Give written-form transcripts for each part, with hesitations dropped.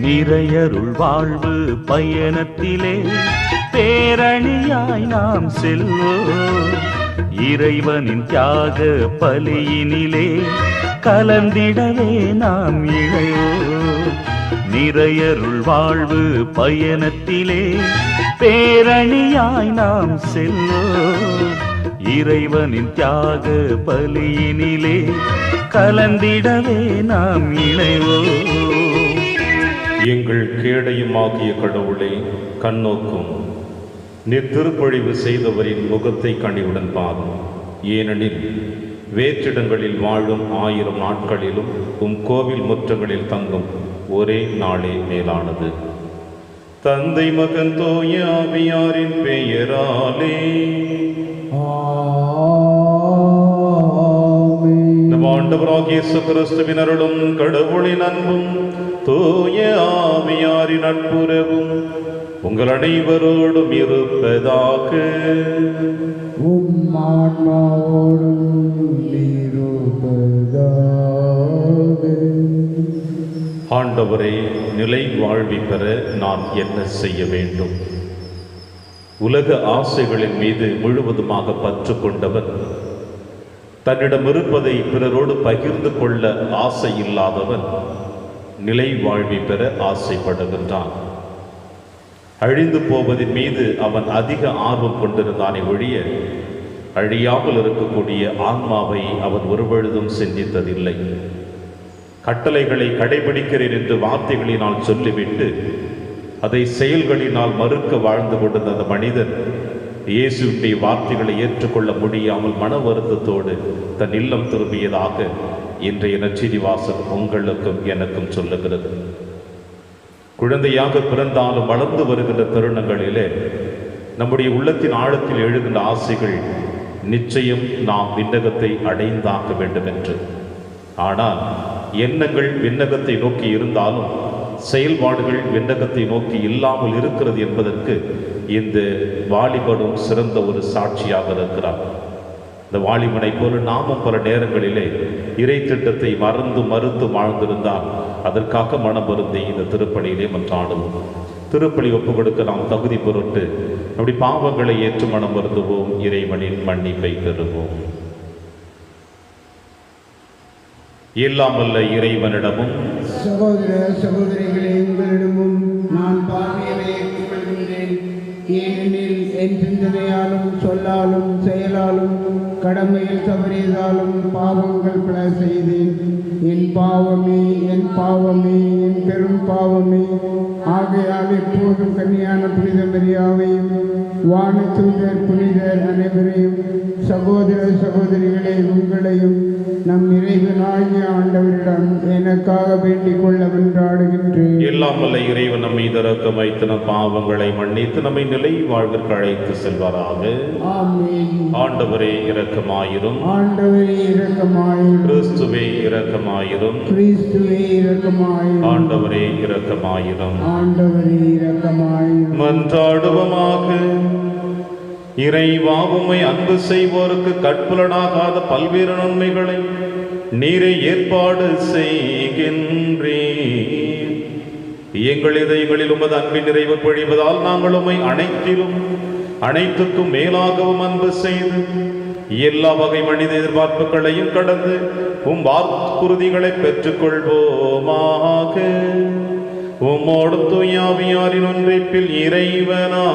நிறையருள் வாழ்வு பயணத்திலே பேரணியாய் நாம் செல்வோம். இறைவனின் தியாக பலியினிலே கலந்திடவே நாம் இணைவோம். நிறையருள் வாழ்வு பயணத்திலே பேரணியாய் நாம் செல்வோம். இறைவனின் தியாக பலியினிலே கலந்திடவே நாம் இணைவோம். எங்கள் கேடையும் ஆகிய கடவுளை கண்ணோக்கும் நீர் திருப்பொழிவு செய்தவரின் முகத்தை கனிவுடன் பாரும். ஏனெனில் வேற்றிடங்களில் வாழும் 1000 நாட்களிலும் கோவில் முற்றங்களில் தங்கும் ஒரே நாளே மேலானது. தந்தை மகன் தூய ஆவியாரின் பெயராலே நம் ஆண்டவராகிய இயேசு கிறிஸ்துவின் அருளும் கடவுளின் அன்பும் தூய ஆவியாரின் நட்புறவும் உங்கள் அனைவரோடும் இருப்பதாக. ஆண்டவரே, நிலை வாழ்வி பெற நான் என்ன செய்ய வேண்டும்? உலக ஆசைகளின் மீது முழுவதுமாக பற்று கொண்டவன், தன்னிடம் இருப்பதை பிறரோடு பகிர்ந்து கொள்ள ஆசை இல்லாதவன் நிலை வாழ்வி பெற ஆசைப்படுகின்றான். அழிந்து போவதின் மீது அவன் அதிக ஆர்வம் கொண்டிருந்தானே ஒழிய அழியாமல் இருக்கக்கூடிய ஆன்மாவை அவன் ஒருபொழுதும் சிந்தித்ததில்லை. கட்டளைகளை கடைபிடிக்கிறேன் என்று வார்த்தைகளினால் சொல்லிவிட்டு அதை செயல்களினால் மறுக்க வாழ்ந்து கொண்டிருந்த அந்த மனிதன் இயேசுடைய வார்த்தைகளை ஏற்றுக்கொள்ள முடியாமல் மன வருத்தத்தோடு தன் இல்லம் திரும்பியதாக இன்றைய நற்செய்தி வாசகம் உங்களுக்கும் எனக்கும் சொல்லுகிறது. குழந்தையாக பிறந்தாலும் வளர்ந்து வருகின்ற தருணங்களிலே நம்முடைய உள்ளத்தின் ஆழத்தில் எழுகின்ற ஆசைகள் நிச்சயம் நாம் விண்ணகத்தை அடைந்தாக வேண்டும் என்று. ஆனால் எண்ணங்கள் விண்ணகத்தை நோக்கி இருந்தாலும் செயல்பாடுகள் விண்ணகத்தை நோக்கி இல்லாமல் இருக்கிறது என்பதற்கு இந்த வாலிபனும் சிறந்த ஒரு சாட்சியாக இருக்கிறார். இந்த வாலிபனை போல நாமும் பல நேரங்களிலே இறை திட்டத்தை மறுத்து வாழ்ந்திருந்தால் அதற்காக மனம் வருந்தி இந்த திருப்பலியிலே மன்றாடுவோம். திருப்பலி ஒப்பு கொடுக்க நாம் தகுதி பொருட்டு அப்படி பாவங்களை ஏற்று மனம் வருந்துவோம். இறைவனின் மன்னிப்பை பெறுவோம். இல்லாமல்ல இறைவனிடமும் சகோதர சகோதரிகளே, உங்களிடமும் நான் பாவியலை ஏற்றுக்கொள்கின்றேன். ஏனெனில் என் சிந்தனையாலும் சொல்லாலும் செயலாலும் கடமையில் தவறியதாலும் பாவங்கள் பல செய்தேன். என் பாவமே என் பெரும் பாவமே. ஆகையால் எப்போதும் கன்னியான புனித மரியாவையும் வானதூதர் புனிதர் அனைவரையும் சகோதர சகோதரிகளை உங்களையும் நம் இறைவனாகிய ஆண்டவரிடம் எனக்காக வேண்டிக் கொள்ள வென்றாடுகின்றேன். எல்லாம் வல்ல இறைவன் நம்மை இரக்கம் வைத்து நம் பாவங்களை மன்னித்து நம்மை நிலை வாழ்விற்கு அழைத்து செல்வாராக. ஆமென். ஆண்டவரே இரக்கமாயிரும். ஆண்டவரே இரக்கமாயிரும். கிறிஸ்துவே இரக்கமாயிரும். கிறிஸ்துவே இரக்கமாயிரும். ஆண்டவரே இரக்கமாயிரும். ஆண்டவரே இரக்கமாயிரும். மன்றாடுவோமாக. இறைவா, உம்மை அன்பு செய்வோருக்கு கற்புலனாகாத பல்வேறு நன்மைகளை நீரை ஏற்பாடு செய்கின்றீர். எங்கள் இதயங்களில் உமது அன்பின் நிறைவு பொழிவதால் நாங்கள் உம்மை அனைத்துக்கும் மேலாகவும் அன்பு செய்து எல்லா வகை மனித எதிர்பார்ப்புகளையும் கடந்து வாக்குறுதிகளை பெற்றுக் கொள்வோமாக. உம்மோடு தூய ஆவியாரின் ஒன்றிப்பில் இறைவனா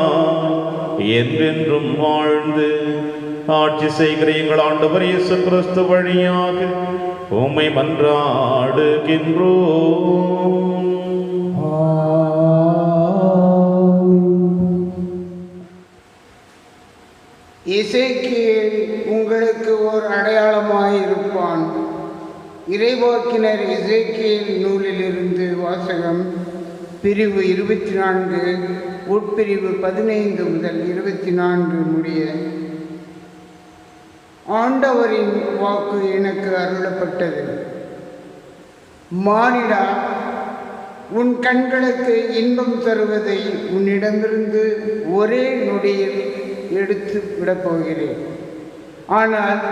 என்றென்றும் வாழ்ந்து ஆட்சி செய்கிற எங்கள் ஆண்டவர் இயேசு கிறிஸ்து வழியாக உம்மை மன்றாடுகின்றோம். எசேக்கியேல் உங்களுக்கு ஓர் அடையாளமாயிருப்பான். இறைவாக்கினர் எசேக்கியேல் நூலிலிருந்து வாசகம். பிரிவு 24, உட்பிரிவு 15 முதல் 24 முடிய. ஆண்டவரின் வாக்கு எனக்கு அருளப்பட்டது. மானிடா, உன் கண்களுக்கு இன்பம் தருவதை உன்னிடமிருந்து ஒரே நொடியில் எடுத்து விடப்போகிறேன். ஆனால்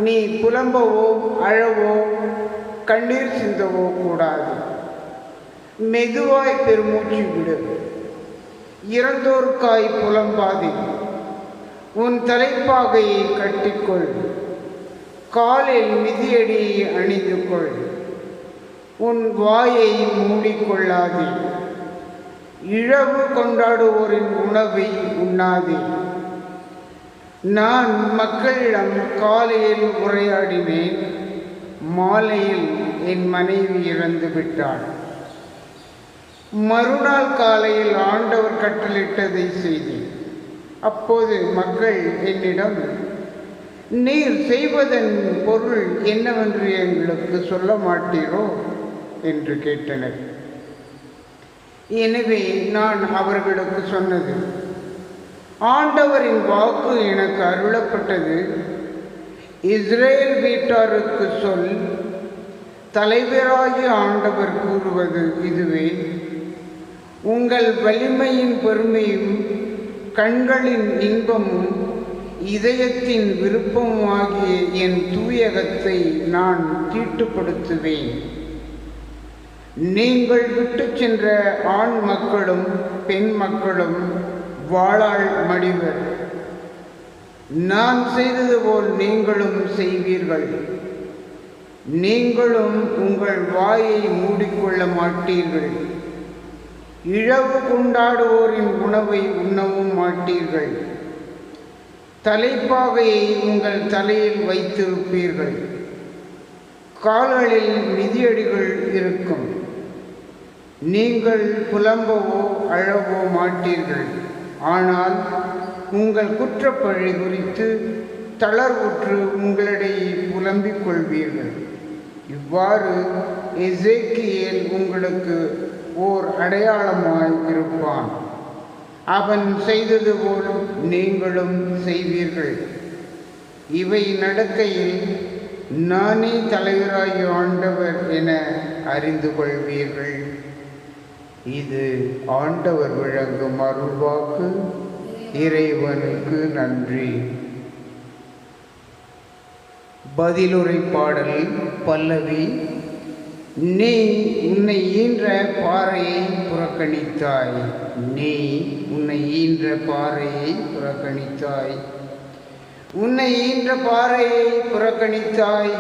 நீ புலம்பவோ அழவோ கண்ணீர் சிந்தவோ கூடாது. மெதுவாய் பெருமூச்சு விடு. இறந்தோருக்காய் புலம்பாதே. உன் தலைப்பாகையை கட்டிக்கொள். காலில் மிதியடியை அணிந்து கொள். உன் வாயை மூடிக்கொள்ளாதே. இழவு கொண்டாடுவோரின் உணவை உண்ணாதே. நான் மக்களிடம் காலையில் உரையாடினேன். மாலையில் என் மனைவி இறந்து விட்டாள். மறுநாள் காலையில் ஆண்டவர் கட்டளிட்டதை செய்தேன். அப்போது மக்கள் என்னிடம், நீர் செய்வதன் பொருள் என்னவென்று எங்களுக்கு சொல்ல மாட்டீரோ என்று கேட்டனர். எனவே நான் அவர்களுக்கு சொன்னது, ஆண்டவரின் வாக்கு எனக்கு அருளப்பட்டது. இஸ்ரேல் வீட்டாருக்கு சொல், தலைவராகிய ஆண்டவர் கூறுவது இதுவே, உங்கள் வலிமையின் பெருமையும் கண்களின் இன்பமும் இதயத்தின் விருப்பமாகிய என் தூயகத்தை நான் தீட்டுப்படுத்துவேன். நீங்கள் விட்டு சென்ற ஆண் மக்களும் பெண் மக்களும் வாளால் மடிவர். நான் செய்தது போல் நீங்களும் செய்வீர்கள். நீங்களும் உங்கள் வாயை மூடிக்கொள்ள மாட்டீர்கள். இழவு கொண்டாடுவோரின் உணவை உண்ணவும் மாட்டீர்கள். தலைப்பாகையை உங்கள் தலையில் வைத்திருப்பீர்கள். கால்களில் மிதியடிகள் இருக்கும். நீங்கள் புலம்பவோ அழவோ மாட்டீர்கள். ஆனால் உங்கள் குற்றப்பழி குறித்து தளர்வுற்று உங்களிடையே புலம்பிக் கொள்வீர்கள். இவ்வாறு எசேக்கியேல் உங்களுக்கு ஓர் அடையாளமாய் இருப்பான். அவன் செய்தது போல் நீங்களும் செய்வீர்கள். இவை நடக்கையில் நானே தலைவராகிய ஆண்டவர் என அறிந்து கொள்வீர்கள். இது ஆண்டவர் வழங்கும் அருள்வாக்கு. இறைவனுக்கு நன்றி. பதிலுரை பாடல் பல்லவி. நீ உன்னை ஈன்ற பாறையை புறக்கணித்தாய். நீ உன்னை ஈன்ற பாறையை புறக்கணித்தாய். உன்னை ஈன்ற பாறையை புறக்கணித்தாய்.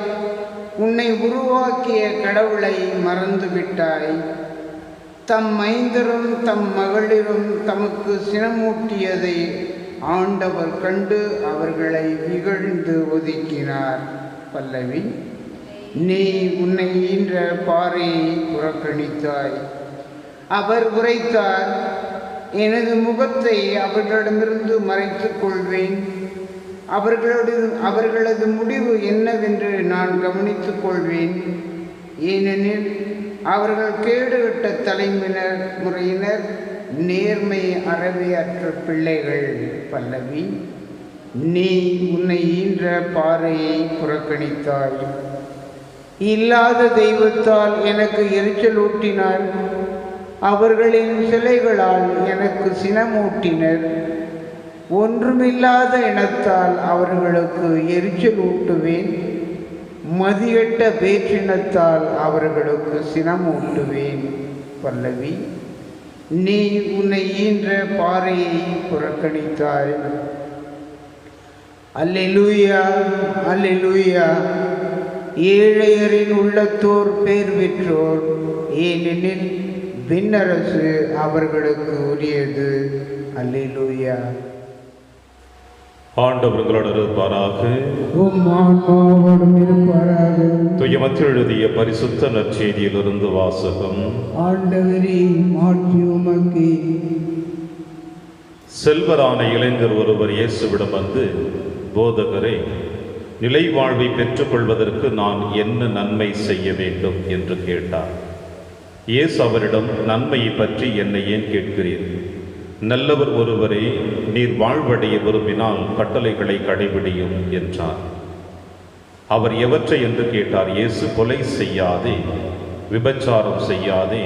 உன்னை உருவாக்கிய கடவுளை மறந்துவிட்டாய். தம் மைந்தரும் தம் மகளிரும் தமக்கு சினமூட்டியதை ஆண்டவர் கண்டு அவர்களை இகழ்ந்து ஒதுக்கினார். பல்லவி. நீ உன்னை ஈன்ற பாறையை புறக்கணித்தாய். அவர் உரைத்தார், எனது முகத்தை அவர்களிடமிருந்து மறைத்துக் கொள்வேன். அவர்களது முடிவு என்னவென்று நான் கவனித்துக் கொள்வேன். ஏனெனில் அவர்கள் கேடுகட்ட தலைமுறையினர், நேர்மை அறவையற்ற பிள்ளைகள். பல்லவி. நீ உன்னை ஈன்ற பாறையை புறக்கணித்தாய். இல்லாத தெய்வத்தால் எனக்கு எரிச்சலூட்டினார். அவர்களின் சிலைகளால் எனக்கு சினமூட்டினர். ஒன்றுமில்லாத இனத்தால் அவர்களுக்கு எரிச்சலூட்டுவேன். மதியட்ட வேற்றினத்தால் அவர்களுக்கு சினமூட்டுவேன். பல்லவி. நீ உன்னை ஈன்ற பாறையை புறக்கணித்தாய். அல்லேலூயா, அல்லேலூயா. ஏழையரின் உள்ளத்தோர் பேர் பெற்றோர், ஏனெனில் விண்ணரசு அவர்களுக்கு உரியது. அல்லேலூயா. ஆண்டவர்களோடு இருப்பாராக. உம் ஆன்மாவோடும் இருப்பாராக. துயமத்தில் எழுதிய பரிசுத்த நற்செய்தியிலிருந்து வாசகம். ஆண்டவரே, மாட்சி உமக்கு. செல்வரான இளைஞர் ஒருவர் இயேசுவிடம் வந்து, போதகரே, நிலை வாழ்வை பெற்றுக்கொள்வதற்கு நான் என்ன நன்மை செய்ய வேண்டும் என்று கேட்டார். இயேசு அவரிடம், நன்மையை பற்றி என்னை ஏன் கேட்கிறீர்? நல்லவர் ஒருவரே, நீர் வாழ்வடைய விரும்பினால் கட்டளைகளை கடைபிடியும் என்றார். அவர் எவற்றை என்று கேட்டார். இயேசு, கொலை செய்யாதே, விபச்சாரம் செய்யாதே,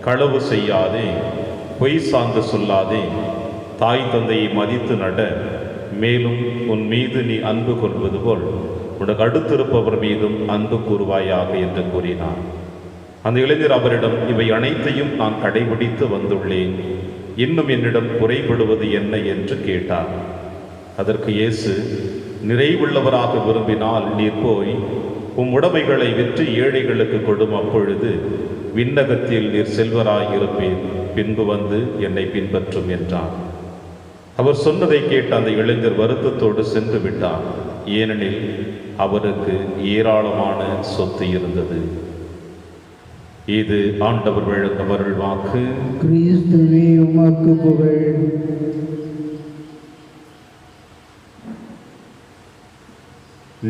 களவு செய்யாதே, பொய் சான்று சொல்லாதே, தாய் தந்தையை மதித்து நட, மேலும் உன் மீது நீ அன்பு கொள்வது போல் உனக்கு அடுத்திருப்பவர் மீதும் அன்பு கூறுவாயாக என்று கூறினார். அந்த இளைஞர் அவரிடம், இவை அனைத்தையும் நான் கடைபிடித்து வந்துள்ளேன், இன்னும் என்னிடம் குறைபடுவது என்ன என்று கேட்டார். அதற்கு இயேசு, நிறைவுள்ளவராக விரும்பினால் நீர் போய் உம் உடைமைகளை விற்று ஏழைகளுக்கு கொடும், அப்பொழுது விண்ணகத்தில் நீர் செல்வராய் இருப்பீர், பின்பு வந்து என்னை பின்பற்றும் என்றார். அவர் சொன்னதை கேட்ட அந்த இளைஞர் வருத்தத்தோடு சென்று விட்டார். ஏனெனில் அவருக்கு ஏராளமான சொத்து இருந்தது. இது ஆண்டவர் வழங்கும் அருள் வாக்கு. கிறிஸ்துவே உமக்கு புகழ்.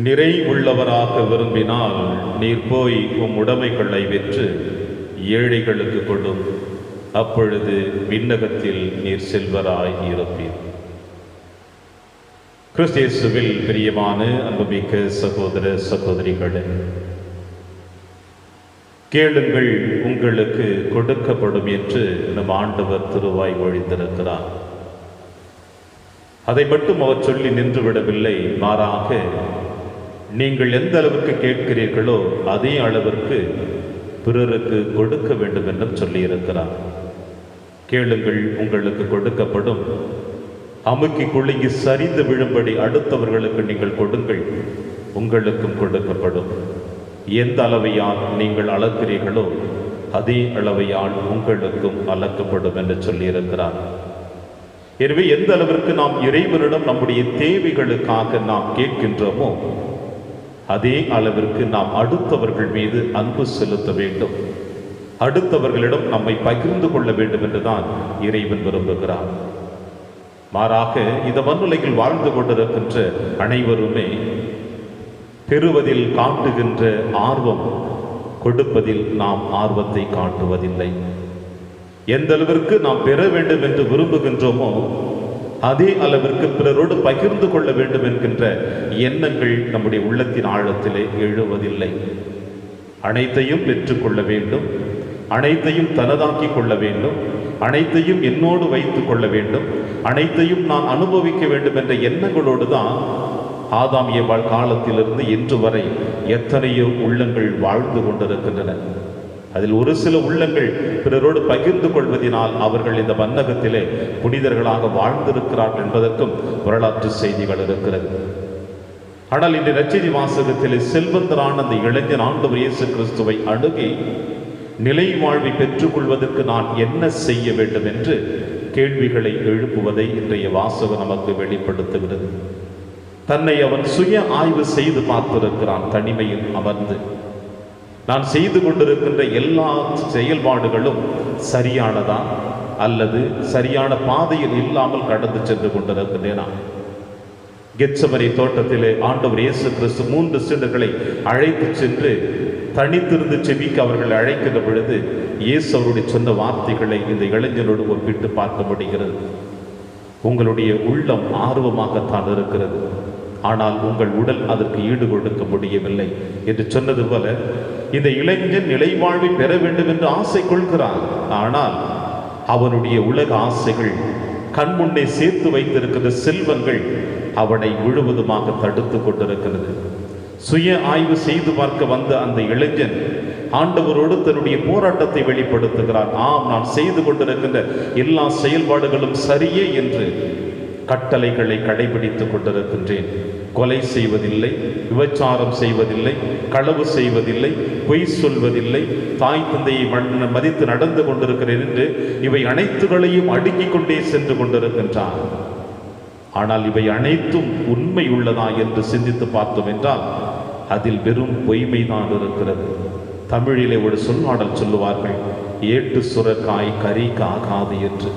நிறைவுள்ளவராக விரும்பினால் நீர் போய் உம் உடைமைகளை விற்று ஏழைகளுக்கு கொடும், அப்பொழுது விண்ணகத்தில் நீர் செல்வராய் இருப்பீர். கிறிஸ்து இயேசுவில் பிரியமான அன்புமிக்க சகோதர சகோதரிகளே, கேளுங்கள் உங்களுக்கு கொடுக்கப்படும் என்று நம் ஆண்டவர் திருவாய் மொழிந்திருக்கிறார். அதை மட்டும் அவர் சொல்லி நின்றுவிடவில்லை, மாறாக நீங்கள் எந்த அளவுக்கு கேட்கிறீர்களோ அதே அளவிற்கு பிறருக்கு கொடுக்க வேண்டும் என்றும் சொல்லியிருக்கிறார். கேளுங்கள் உங்களுக்கு கொடுக்கப்படும், அமுக்கி குலுங்கி சரிந்து விழும்படி அடுத்தவர்களுக்கு நீங்கள் கொடுங்கள், உங்களுக்கும் கொடுக்கப்படும். எந்த அளவையால் நீங்கள் அளக்கிறீர்களோ அதே அளவையால் உங்களுக்கும் அளக்கப்படும் என்று சொல்லியிருக்கிறார். எனவே எந்த அளவிற்கு நாம் இறைவனிடம் நம்முடைய தேவைகளுக்காக நாம் கேட்கின்றோமோ அதே அளவிற்கு நாம் அடுத்தவர்கள் மீது அன்பு செலுத்த வேண்டும், அடுத்தவர்களிடம் நம்மை பகிர்ந்து கொள்ள வேண்டும் என்றுதான் இறைவன் விரும்புகிறார். மாறாக இந்த மண்ணுலகில் வாழ்ந்து கொண்டிருக்கின்ற அனைவருமே பெறுவதில் காட்டுகின்ற ஆர்வம், கொடுப்பதில் நாம் ஆர்வத்தை காட்டுவதில்லை. எந்த அளவிற்கு நாம் பெற வேண்டும் என்று விரும்புகின்றோமோ அதே அளவிற்கு பிறரோடு பகிர்ந்து கொள்ள வேண்டும் என்கின்ற எண்ணங்கள் நம்முடைய உள்ளத்தின் ஆழத்திலே எழுவதில்லை. அனைத்தையும் பெற்றுக்கொள்ள வேண்டும், அனைத்தையும் தனதாக்கி கொள்ள வேண்டும், அனைத்தையும் என்னோடு வைத்துக் கொள்ள வேண்டும், அனைத்தையும் நான் அனுபவிக்க வேண்டும் என்ற எண்ணங்களோடு தான் ஆதாம் ஏவாள் காலத்திலிருந்து இன்று வரை எத்தனையோ உள்ளங்கள் வாழ்ந்து கொண்டிருக்கின்றன. அதில் ஒரு சில உள்ளங்கள் பிறரோடு பகிர்ந்து கொள்வதனால் அவர்கள் இந்த மன்னகத்திலே புனிதர்களாக வாழ்ந்திருக்கிறார்கள் என்பதற்கும் வரலாற்று செய்திகள் இருக்கிறது. ஆனால் இந்த நற்செய்தி வாசகத்திலே செல்வந்தரான அந்த இளைஞர் ஆண்டவர் இயேசு கிறிஸ்துவை அணுகி நிலை வாழ்வை பெற்றுக்கொள்வதற்கு நான் என்ன செய்ய வேண்டும் என்று கேள்விகளை எழுப்புவதை இன்றைய வாசகம் நமக்கு வெளிப்படுத்துகிறது. தன்னை அவன் சுய ஆய்வு செய்து பார்த்திருக்கிறான். தனிமையில் அமர்ந்து நான் செய்து கொண்டிருக்கின்ற எல்லா செயல்பாடுகளும் சரியானதா அல்லது சரியான பாதையில் இல்லாமல் கடந்து சென்று கொண்டிருக்கின்றேனா? கெத்சமனே தோட்டத்திலே ஆண்டவர் இயேசு கிறிஸ்து 3 சீடர்களை அழைத்து சென்று தனித்திருந்து செபிக்க அவர்களை அழைக்கின்ற பொழுது இயேசு அவருடைய சொன்ன வார்த்தைகளை இந்த இளைஞனோடு ஒப்பிட்டு பார்க்க முடிகிறது. உங்களுடைய உள்ளம் ஆர்வமாகத்தான் இருக்கிறது, ஆனால் உங்கள் உடல் அதற்கு ஈடு கொடுக்க முடியவில்லை என்று சொன்னது போல இந்த இளைஞன் நிலைவாழ்வை பெற வேண்டும் என்று ஆசை கொள்கிறான். ஆனால் அவனுடைய உலக ஆசைகள், கண்முன்னே சேர்த்து வைத்திருக்கிற செல்வங்கள் அவனை முழுவதுமாக தடுத்து கொண்டிருக்கிறது. சுய ஆய்வு செய்து பார்க்க வந்த அந்த இளைஞன் ஆண்டவரோடு தன்னுடைய போராட்டத்தை வெளிப்படுத்துகிறான். ஆம், நான் செய்து கொண்டிருக்கின்ற எல்லா செயல்பாடுகளும் சரியே என்று கட்டளைகளை கடைபிடித்துக் கொண்டிருக்கின்றேன். கொலை செய்வதில்லை, விபச்சாரம் செய்வதில்லை, களவு செய்வதில்லை, பொய் சொல்வதில்லை, தாய் தந்தையை மதித்து நடந்து கொண்டிருக்கிறேன் என்று இவை அனைத்துகளையும் அடுக்கிக் கொண்டே சென்று கொண்டிருக்கின்றான். ஆனால் இவை அனைத்தும் உண்மை உள்ளதா என்று சிந்தித்து பார்த்தோம் என்றால் அதில் வெறும் பொய்மைதான் இருக்கிறது. தமிழிலே ஒரு சொல்லாடல் சொல்லுவார்கள், ஏட்டு சுரக்காய் கறிக்கு ஆகாது என்று.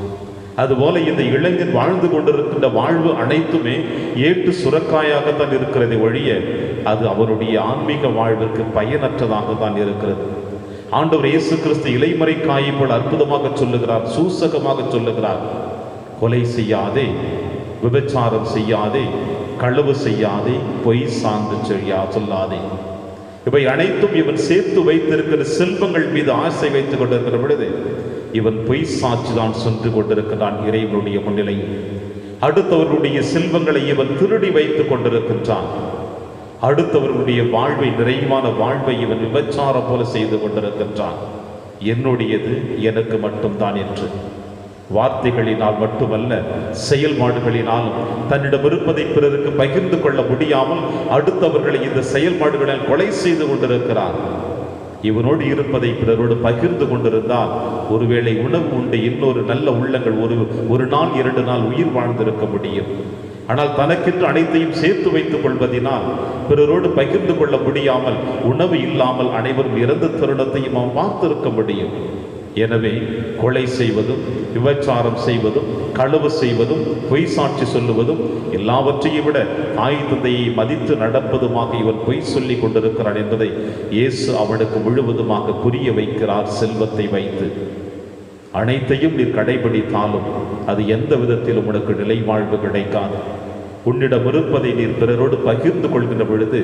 அதுபோல இந்த இளைஞன் வாழ்ந்து கொண்டிருக்கின்ற வாழ்வு அனைத்துமே ஏட்டு சுரக்காயாகத்தான் இருக்கிறதை ஒழிய அது அவருடைய ஆன்மீக வாழ்விற்கு பயனற்றதாக தான் இருக்கிறது. ஆண்டவர் இயேசு கிறிஸ்து இலைமறை காயை போல் அற்புதமாக சொல்லுகிறார், சூசகமாக சொல்லுகிறார், கொலை செய்யாதே, விபச்சாரம் செய்யாதே, களவு செய்யாதே, பொய் சார்ந்து சொல்லாதே. இவை அனைத்தும் இவன் சேர்த்து வைத்திருக்கிற செல்வங்கள் மீது ஆசை வைத்துக் கொண்டிருக்கிற பொழுது இவன் பொய் சாட்சிதான் சென்று கொண்டிருக்கிறான் இறைவனுடைய முன்னிலையில். அடுத்தவர்களுடைய செல்வங்களை இவன் திருடி வைத்துக் கொண்டிருக்கின்றான். அடுத்தவர்களுடைய வாழ்வை, நிறைவான வாழ்வை இவன் விபச்சாரம் போல செய்து கொண்டிருக்கின்றான். என்னுடையது எனக்கு மட்டும்தான் என்று வார்த்தைகளினால் மட்டுமல்ல, செயல்பாடுகளினாலும் தன்னிடம் இருப்பதை பிறருக்கு பகிர்ந்து கொள்ள முடியாமல் அடுத்தவர்களை இந்த செயல்பாடுகளில் கொலை செய்து கொண்டிருக்கிறார். இவனோடு இருப்பதை பிறரோடு பகிர்ந்து கொண்டிருந்தால் ஒருவேளை உணவு உண்டு இன்னொரு நல்ல உள்ளங்கள் ஒரு நாள் 2 நாள் உயிர் வாழ்ந்திருக்க முடியும். ஆனால் தனக்கென்று அனைத்தையும் சேர்த்து வைத்துக் கொள்வதினால் பிறரோடு பகிர்ந்து கொள்ள முடியாமல் உணவு இல்லாமல் அனைவரும் இறந்த தருணத்தையும் அவன் பார்த்திருக்க முடியும். எனவே கொலை செய்வதும், விபச்சாரம் செய்வதும், களவு செய்வதும், பொய் சாட்சி சொல்லுவதும், எல்லாவற்றையும் விட தாய் தந்தையை மதித்து நடப்பதுமாக இவன் பொய் சொல்லி கொண்டிருக்கிறான் என்பதை இயேசு அவனுக்கு முழுவதுமாக புரிய வைக்கிறார். செல்வத்தை வைத்து அனைத்தையும் நீர் கடைபிடித்தாலும் அது எந்த விதத்திலும் உனக்கு நிலை வாழ்வு கிடைக்காது. உன்னிடம் இருப்பதை நீர் பிறரோடு பகிர்ந்து கொள்கின்ற பொழுது,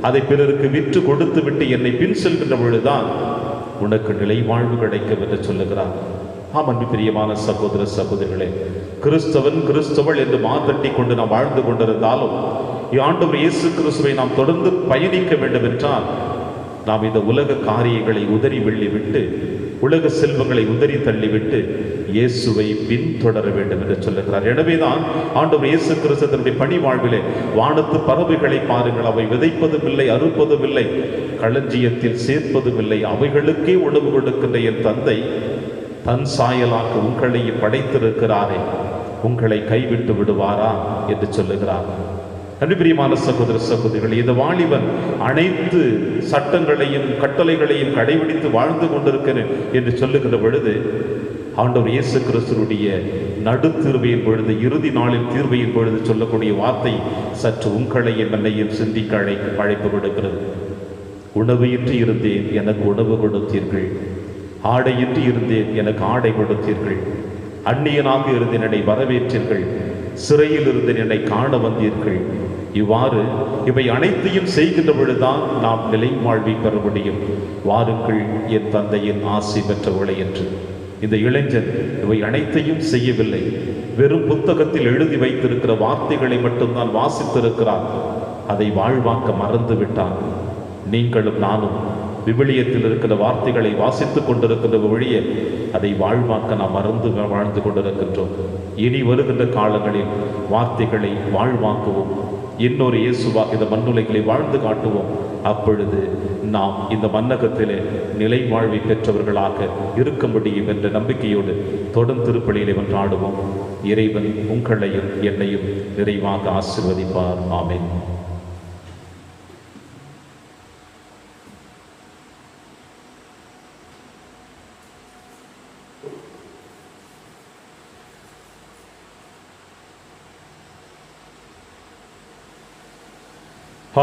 அதை பிறருக்கு விற்று கொடுத்து விட்டு என்னை பின் செல்கின்ற பொழுதுதான் உனக்கு நிலை வாழ்வு கிடைக்கும் என்று சொல்லுகிறார். அன்பு பிரியமான சகோதர சகோதரிகளே, கிறிஸ்தவன் கிறிஸ்தவள் என்று மாத்தட்டி கொண்டு நாம் வாழ்ந்து கொண்டிருந்தாலும் ஆண்டவர் இயேசு கிறிஸ்துவை நாம் தொடர்ந்து பயணிக்க வேண்டும் என்றால் நாம் இந்த உலக காரியங்களை உதறி வெள்ளிவிட்டு, உலக செல்வங்களை உதறி தள்ளிவிட்டு இயேசுவை பின்தொடர வேண்டும் என்று சொல்லுகிறார். எனவேதான் ஆண்டவர் இயேசு கிறிஸ்து தன்னுடைய பணி வாழ்விலே வானத்து பறவைகளை பாருங்கள், அவை விதைப்பதும் இல்லை, அறுப்பதும் இல்லை, களஞ்சியத்தில் சேர்ப்பதும் இல்லை, அவைகளுக்கே உணவு கொடுக்கின்ற என் தந்தை தன் சாயலாக உங்களையும் படைத்திருக்கிறாரே, உங்களை கைவிட்டு விடுவாரா என்று சொல்லுகிறார். அன்பிரியமான சகோதர சகோதரிகள், இந்த வாலிபன் அனைத்து சட்டங்களையும் கட்டளைகளையும் கடைபிடித்து வாழ்ந்து கொண்டிருக்கிறேன் என்று சொல்லுகிற பொழுது ஆண்டவர் இயேசு கிறிஸ்துவுடைய நடுத்தீர்வையின் பொழுது, இறுதி நாளில் தீர்வையின் பொழுது சொல்லக்கூடிய வார்த்தை சற்று உங்களையும் என்னையும் சிந்திக்க அழைப்பு கொடுக்கிறது. உணவு இன்றி இருந்தேன், எனக்கு உணவு கொடுத்தீர்கள். ஆடையின்றி இருந்தேன், எனக்கு ஆடை கொடுத்தீர்கள். அந்நியனாக இருந்தேன், என்னை வரவேற்றீர்கள். சிறையில் இருந்தேன், என்னை காண வந்தீர்கள். இவ்வாறு இவை அனைத்தையும் செய்கின்ற பொழுதுதான் நாம் நிலை வாழ்வை பெற முடியும். வாருங்கள் என் தந்தையின் ஆசி பெற்றவளை என்று. இந்த இளைஞன் இவை அனைத்தையும் செய்யவில்லை. வெறும் புத்தகத்தில் எழுதி வைத்திருக்கிற வார்த்தைகளை மட்டும்தான் வாசித்திருக்கிறார். அதை வாழ்வாக்க மறந்து விட்டான். நீங்களும் நானும் விவிலியத்தில் இருக்கிற வார்த்தைகளை வாசித்துக் கொண்டிருக்கின்ற வழியே அதை வாழ்வாக்க நாம் மறந்து வாழ்ந்து கொண்டிருக்கின்றோம். இனி வருகின்ற காலங்களில் வார்த்தைகளை வாழ்வாக்குவோம். இன்னொரு இயேசுவாக இந்த மண்ணுலகிலே வாழ்ந்து காட்டுவோம். அப்பொழுது நாம் இந்த மன்னகத்திலே நிலை வாழ்வை பெற்றவர்களாக இருக்க முடியும் என்ற நம்பிக்கையோடு தொடர்ந்து திருப்பலியிலே வென்றாடுவோம். இறைவன் உங்களையும் என்னையும் நிறைவாக ஆசீர்வதிப்பார். ஆமென்.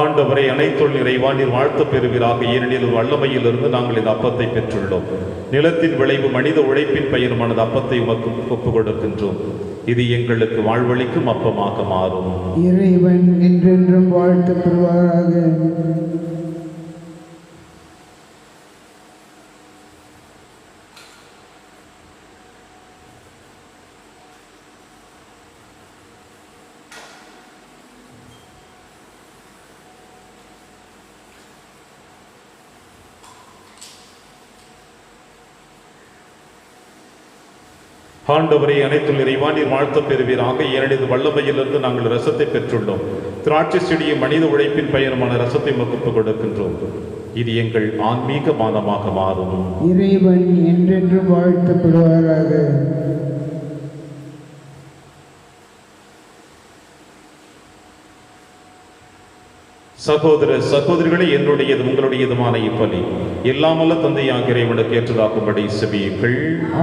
ஆண்டவரை அனைத்துள் இறைவா, நீர் வாழ்த்து பெறுவீராக. ஏனெனில் வல்லமையிலிருந்து நாங்கள் இந்த அப்பத்தை பெற்றுள்ளோம். நிலத்தின் விளைவு மனித உழைப்பின் பெயருமானது அப்பத்தை உமக்கு ஒப்புக் கொடுக்கின்றோம். இது எங்களுக்கு வாழ்வளிக்கும் அப்பமாக மாறும். இறைவன் என்றென்றும் வாழ்த்து பெறுவாராக. ஆண்டவரை அனைத்துள் இறைவா, நீர் வாழ்த்து பெறுவீராக. ஏனெனில் வல்லமையிலிருந்து நாங்கள் ரசத்தை பெற்றுள்ளோம். திராட்சை செடியும் மனித உழைப்பின் பயனுமான ரசத்தை ஒப்புக் கொடுக்கின்றோம். இது எங்கள் ஆன்மீக மானமாக மாறும். இறைவன் என்றென்றும் வாழ்த்தப்படுவாராக. சகோதர சகோதரிகளே, என்னுடையது உங்களுடையதுமான இப்பலி எல்லாமல்ல தந்தையாக இறைவனுக்கு ஏற்றதாக்கும்படி செபியுங்கள்.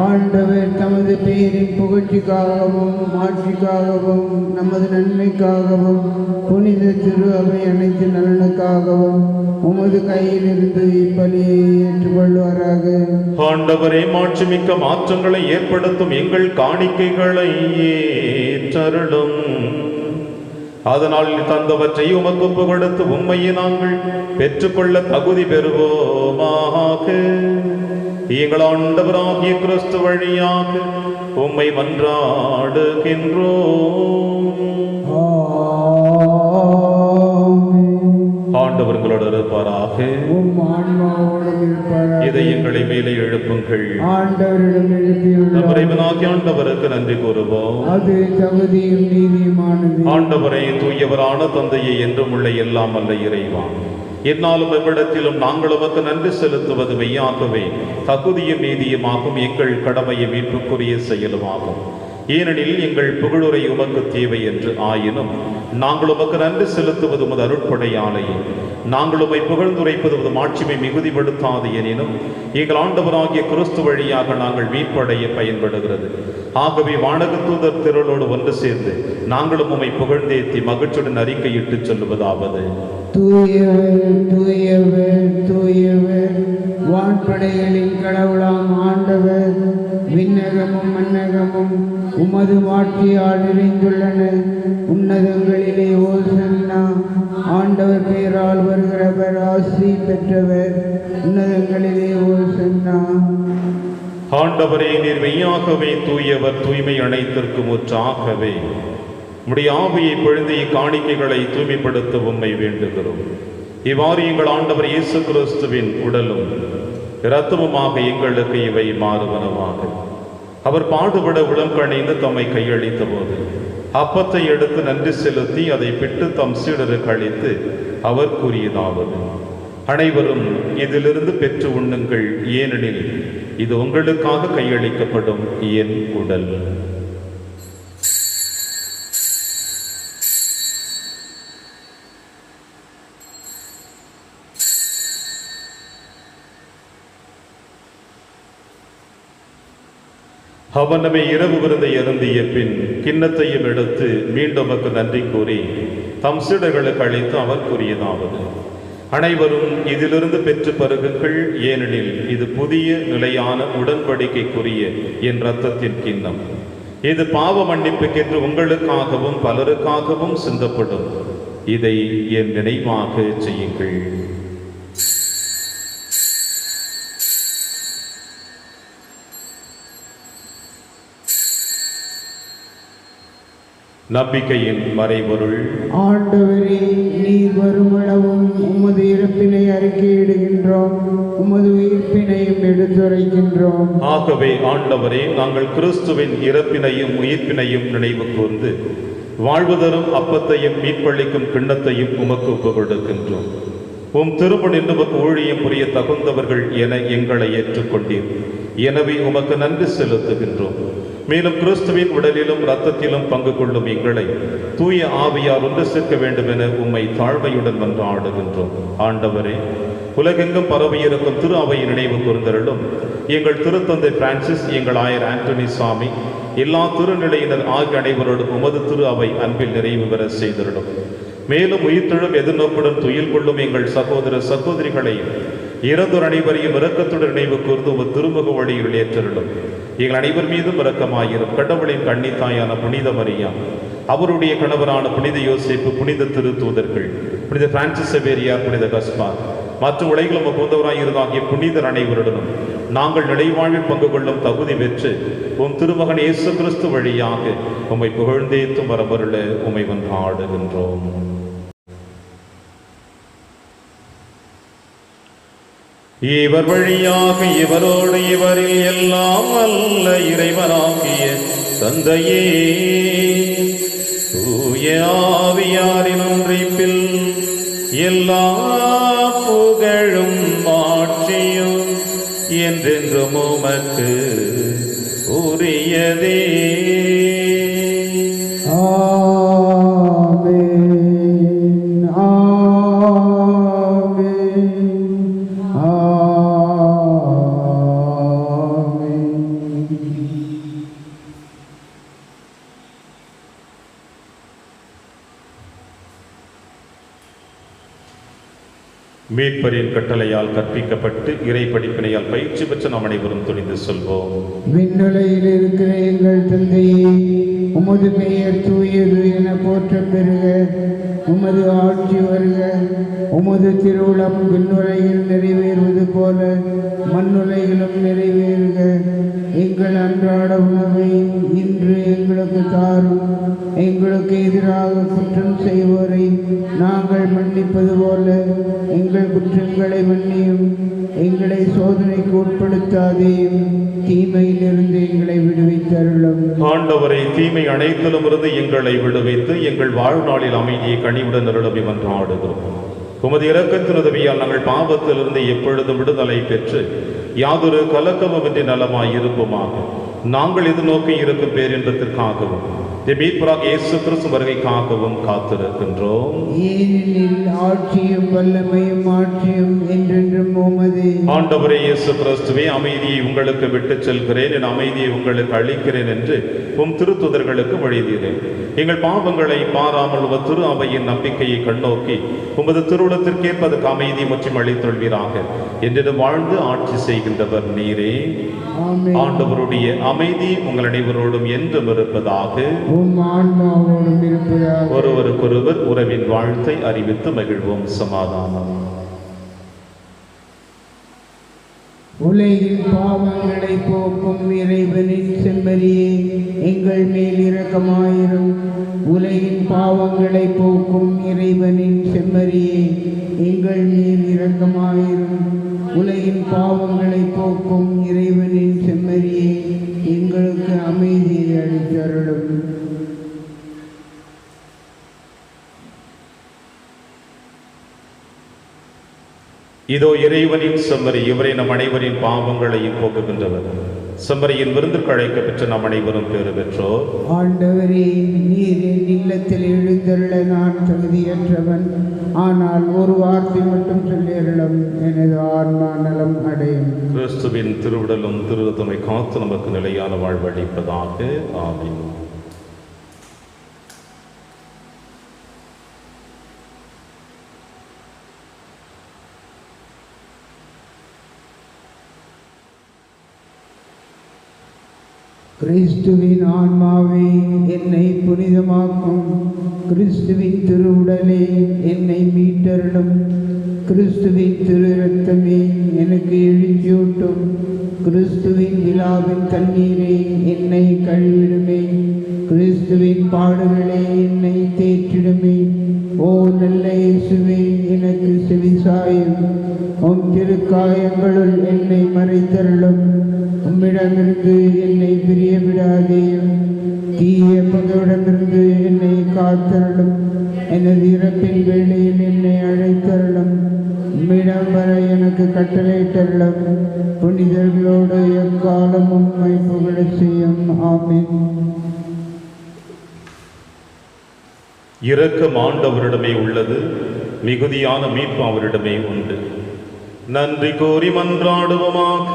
ஆண்டவர் தமது பெயரின் புகழ்ச்சிக்காகவும் ஆட்சிக்காகவும் நமது நன்மைக்காகவும் புனித திரு அவை அனைத்து நலனுக்காகவும் உமது கையில் இருந்து இப்பலியை ஏற்றுக்கொள்வாராக. ஆண்டவரே, மாட்சிமிக்க மாற்றங்களை ஏற்படுத்தும் எங்கள் காணிக்கைகளை ஏற்றருளும். அதனால் தந்தவற்றை உமக்கு ஒப்புக் கொடுத்து உம்மையை நாங்கள் பெற்றுக்கொள்ள தகுதி பெறுவோமாக. எங்கள் ஆண்டவராகிய கிறிஸ்து வழியாக உம்மை மன்றாடுகின்றோம். ஆண்டவர்களோடு இருப்பாராக. உம் ஆன்மாவோடும் இருப்பாராக. இதயங்களை மேலே எழுப்புங்கள். ஆண்டவரிடம் எழுப்பியுள்ளார். இறைவனாகிய ஆண்டவருக்கு நன்றி கூறுவோம். அது தகுதியும் நீதியுமானது. ஆண்டவரை தூயவரான தந்தையை என்றும் உள்ள எல்லாம் அல்ல இறைவா, என்னாலும் எவ்விடத்திலும் நாங்கள் உமக்கு நன்றி செலுத்துவது மெய்யாகவே தகுதியும் நீதியுமாகும், எங்கள் கடமையும் மீட்புக்குரிய செயலுமாகும். ஏனெனில் எங்கள் புகழுரை உமக்கு தேவை என்று ஆயினும் நாங்கள் உமக்கு நன்றி செலுத்துவது உமது அருட்படையாலேயே. நாங்கள் உம்மை புகழ்ந்துரைப்பது உமது மாட்சிமை மிகுதிப்படுத்தாது எனினும் எங்கள் ஆண்டவராகிய கிறிஸ்து வழியாக நாங்கள் மீட்படைய பயன்படுகிறது. ஆகவே வானக தூதர் திரளோடு ஒன்று சேர்ந்து நாங்களும் உம்மை புகழ்ந்தேத்தி மகிழ்ச்சியுடன் அறிக்கையிட்டு சொல்லுவதாவது: தூயவர் தூயவர் தூயவர், வான்படைகளின் கடவுளாம் ஆண்டவர். விண்ணகமும் மன்னகமும் உமது மாட்சியால் நிறைந்துள்ளன. உன்னதங்களிலே ஓசன்னா. ஆண்டவர் பெயரால் வருகிறவர் ஆசி பெற்றவர். உன்னதங்களிலே ஓசன்னா. ஆண்டவரே, நீர் மெய்யாகவே தூயவர், தூய்மை அனைத்திற்கும் ஊற்றாகவே. உம்முடைய ஆவியை பொழிந்து இக்காணிக்கைகளை தூய்மைப்படுத்த உம்மை வேண்டுகிறோம். இவ்வாறு எங்கள் ஆண்டவர் இயேசு கிறிஸ்துவின் உடலும் இரத்தமுமாக எங்களுக்கு இவை மாறுவனவாக. அவர் பாடுபட உளம் கணிந்து தம்மை கையளித்த போது அப்பத்தை எடுத்து நன்றி செலுத்தி அதை பிட்டு தம் சீடருக்கு அளித்து அவர் கூறியதாவது: அனைவரும் இதிலிருந்து பெற்று உண்ணுங்கள், ஏனெனில் இது உங்களுக்காக கையளிக்கப்படும் என் உடல். அவனமே இரவு விருந்தை அருந்திய பின் கிண்ணத்தையும் எடுத்து மீண்டும் உமக்கு நன்றி கூறி தம் சீடர்களுக்கு அளித்து அவர் கூறியதாவது: அனைவரும் இதிலிருந்து பெற்று பருகுங்கள், ஏனெனில் இது புதிய நிலையான உடன்படிக்கைக்குரிய என் இரத்தத்தின் கிண்ணம். இது பாவ மன்னிப்புக்கென்று உங்களுக்காகவும் பலருக்காகவும் சிந்தப்படும். இதை என் நினைவாக செய்யுங்கள். நம்பிக்கையின் மறைபொருள். ஆண்டவரே, நீர் வருமளவும் உமது இறப்பினை அறிக்கையிடுகின்றோம், உமது உயிர்ப்பினையும் எடுத்துரைக்கின்றோம். ஆகவே ஆண்டவரே, நாங்கள் கிறிஸ்துவின் இறப்பினையும் உயிர்ப்பினையும் நினைவு கூர்ந்து வாழ்வுதரும் அப்பத்தையும் மீட்பளிக்கும் கிண்ணத்தையும் உமக்கு ஒப்புக் கொடுக்கின்றோம். உம் திருமணின்று உமக்கு ஊழியம் புரிய தகுந்தவர்கள் என எங்களை ஏற்றுக்கொண்டீர். எனவே உமக்கு நன்றி செலுத்துகின்றோம். மேலும் கிறிஸ்துவின் உடலிலும் இரத்தத்திலும் பங்கு கொள்ளும் எங்களை தூய ஆவியார் ஒன்று சேர்க்க வேண்டும் என உம்மை தாழ்மையுடன் மன்றாடுகின்றோம். ஆண்டவரே, உலகெங்கும் பரவியிருக்கும் திரு அவையை நினைவு கூர்ந்தருளும். எங்கள் திருத்தந்தை பிரான்சிஸ், எங்கள் ஆயர் ஆண்டனி சாமி, எல்லா திருநிலையினர் ஆகிய அனைவரோடும் உமது திரு அவை அன்பில் நிறைவு பெற செய்திருடும். மேலும் உயிர்த்தெழும் எதிர்நோக்குடன் துயில் கொள்ளும் எங்கள் சகோதர சகோதரிகளையும் இறந்தோர் அனைவரையும் இரக்கத்துடன் நினைவு கூர்ந்து உமது திருமுக வழியில் ஏற்றிருடும். எங்கள் அனைவர் மீதும் இரக்கமாயிரும். கடவுளின் கன்னித்தாயான புனித மரியா, அவருடைய கணவரான புனித யோசேப்பு, புனித திருத்தூதர்கள், புனித பிரான்சிஸ் சேவேரியார், புனித கஸ்பார் மற்றும் உலகிலும் புகுந்தவராயிருந்தாகிய புனிதர் அனைவருடனும் நாங்கள் நிலைவாழ்வில் பங்கு கொள்ளும் தகுதி பெற்று உம் திருமகன் இயேசு கிறிஸ்து வழியாக உம்மை புகழ்ந்தேத்தும் வரமருள உம்மை மன்றாடுகின்றோம். இவர் வழியாக இவரோடு இவரில் எல்லாம் அல்ல இறைவனாகிய தந்தையே, தூய ஆவியாரின் ஒன்றிப்பில் எல்லா புகழும் ஆட்சியும் என்றென்றும் உமக்கு உரியதே. மீட்பரின் கட்டளையால் கற்பிக்கப்பட்டு இறை படிப்பினையால் பயிற்சி பெற்ற நாம் அனைவரும் துணிந்து சொல்வோம். விண்ணுலகில் இருக்கிற எங்கள் தந்தையே, உமது பெயர் தூயது என போற்ற பெறுக. உமது ஆட்சி வருக. உமது திருவுளம் விண்ணுலகில் நிறைவேறுவது போல மண்ணுலகிலும் நிறைவேறுக. எங்கள் அன்றாட உணவை இன்று எங்களுக்கு தாரும். எங்களுக்கு எதிராக குற்றம் செய்வோரை நாங்கள் மன்னிப்பது போல எங்கள் குற்றங்களை மன்னியும். எங்களை சோதனைக்கு உட்படுத்தாதேயும், தீமையிலிருந்து எங்களை விடுவித்தருளும். ஆண்டவரை, தீமை அனைத்திலும் இருந்து எங்களை விடுவித்து எங்கள் வாழ்நாளில் அமைதியை கனிவுடன் அருளவி மன்றாடுகிறோம். உமது இரக்கத்தின் உதவியால் நாங்கள் பாவத்திலிருந்து எப்பொழுதும் விடுதலை பெற்று யாதொரு கலக்கமுமின்றி நலமாய் இருப்போமாக. நாங்கள் எதிர்நோக்கி இருக்கும் பேரின்பத்திற்காகவும் மீட்பராக இயேசு கிறிஸ்து வருகைக்காகவும் காத்திருக்கின்றோம். ஏனெனில் ஆட்சியும் வல்லமையும் மாட்சியும் என்றென்றும் உமதே. ஆண்டவரே இயேசு கிறிஸ்துவே, அமைதியை உங்களுக்கு விட்டுச் செல்கிறேன், என் அமைதியை உங்களுக்கு அளிக்கிறேன் என்று உம் திருத்துதர்களுக்கு வழிதீரேன். எங்கள் பாவங்களை பாராமல் உமது திரு அவையின் நம்பிக்கையை கண்ணோக்கி உமது திருவுளத்திற்கேற்பதற்கு அமைதி மற்றும் அளித்தொள்வீராக. என்று வாழ்ந்து ஆட்சி செய்கின்றவர் நீரே. ஆண்டவருடைய அமைதி உங்கள் அனைவரோடும் என்றும் இருப்பதாக. ஒருவருக்கொருவர் உறவின் வாழ்த்தை அறிவித்து மகிழ்வோம். சமாதானம். உலகின் பாவங்களை போக்கும் இறைவனின் செம்மறியே, எங்கள் மேல் இரக்கமாயிரும். உலகின் பாவங்களை போக்கும் இறைவனின் செம்மறியே, எங்கள் மேல் இரக்கமாயிரும். உலகின் பாவங்களை போக்கும் இறைவனின் செம்மறியே, எங்களுக்கு அமைதியை அளித்தருளும். இதோ இறைவனின் செம்மறி, இவரை நம் அனைவரின் பாவங்களையும் போக்குகின்றவர். செம்மறியின் விருந்திற்கு அழைக்கப்பெற்ற நாம் அனைவரும் பேறு பெற்றோர். ஆண்டவரே, நீர் என் இல்லத்தில் எழுந்தருள நான் தகுதியற்றவன். ஆனால் ஒரு வார்த்தை மட்டும் சொல்லியருளும், எனது ஆன்மா நலம் அடையும். கிறிஸ்துவின் திருவுடலும் திருத்தமை காத்து நமக்கு நிலையான வாழ்வளிப்பதாக. ஆமென். கிறிஸ்துவின் ஆன்மாவே என்னை புனிதமாக்கும். கிறிஸ்துவின் திருவுடலே என்னை மீட்டருளும். கிறிஸ்துவின் திரு இரத்தமே எனக்கு எழுச்சியூட்டும். கிறிஸ்துவின் விழாவின் தண்ணீரே என்னை கழுவிடுமே. கிறிஸ்துவின் பாடுகளே என்னை தேற்றிடுமே. ஓ நல்ல இயேசுவே, எனக்கு செவிசாயும். உம் திருக்காயங்களுள் என்னை மறைத்தருளும். உம்மிடமிருந்து என்னை பிரிய விடாதேயும். தீய பகையிடமிருந்து என்னை காத்தருளும். எனது இறப்பின் வேளையில் என்னை அழைத்தருளும். உம்மிடம் வர எனக்கு கட்டளையிட்டருளும். புனிதர்களோடு எக்காலம் உம்மை புகழச் செய்யும். ஆமென். இரக்கம் ஆண்டவரிடமே உள்ளது, மிகுதியான மீட்பு அவரிடமே உண்டு. நன்றி கூறி மன்றாடுவோமாக.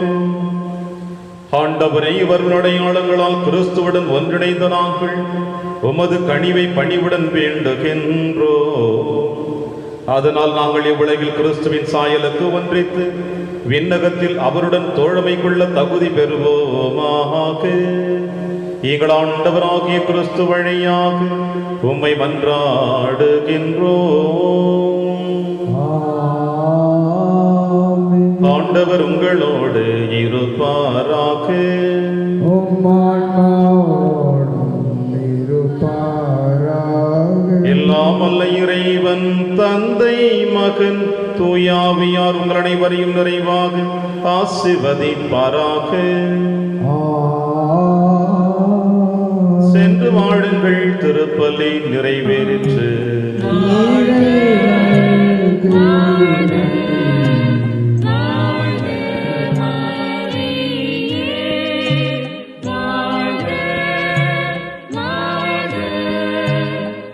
ஆண்டவரை, இவர்கள் அடையாளங்களால் கிறிஸ்துவுடன் ஒன்றிணைந்த நாங்கள் உமது கனிவை பணிவுடன் வேண்டுகின்றோ. அதனால் நாங்கள் இவ்வுலகில் கிறிஸ்துவின் சாயலுக்கு ஒன்றித்து விண்ணகத்தில் அவருடன் தோழமை கொள்ள தகுதி பெறுவோமாக. எங்கள் ஆண்டவராகிய கிறிஸ்து வழியாக உம்மை மன்றாடுகின்றோ. ஆண்டவர் உங்களோடு இருப்பாராக. எல்லாம் வல்ல இறைவன் தந்தை, மகன், தூயாவியார் உங்கள் அனைவரையும் நிறைவாக ஆசீர்வதிப்பாராக. சென்று வாழுங்கள், திருப்பலி நிறைவேறிற்று.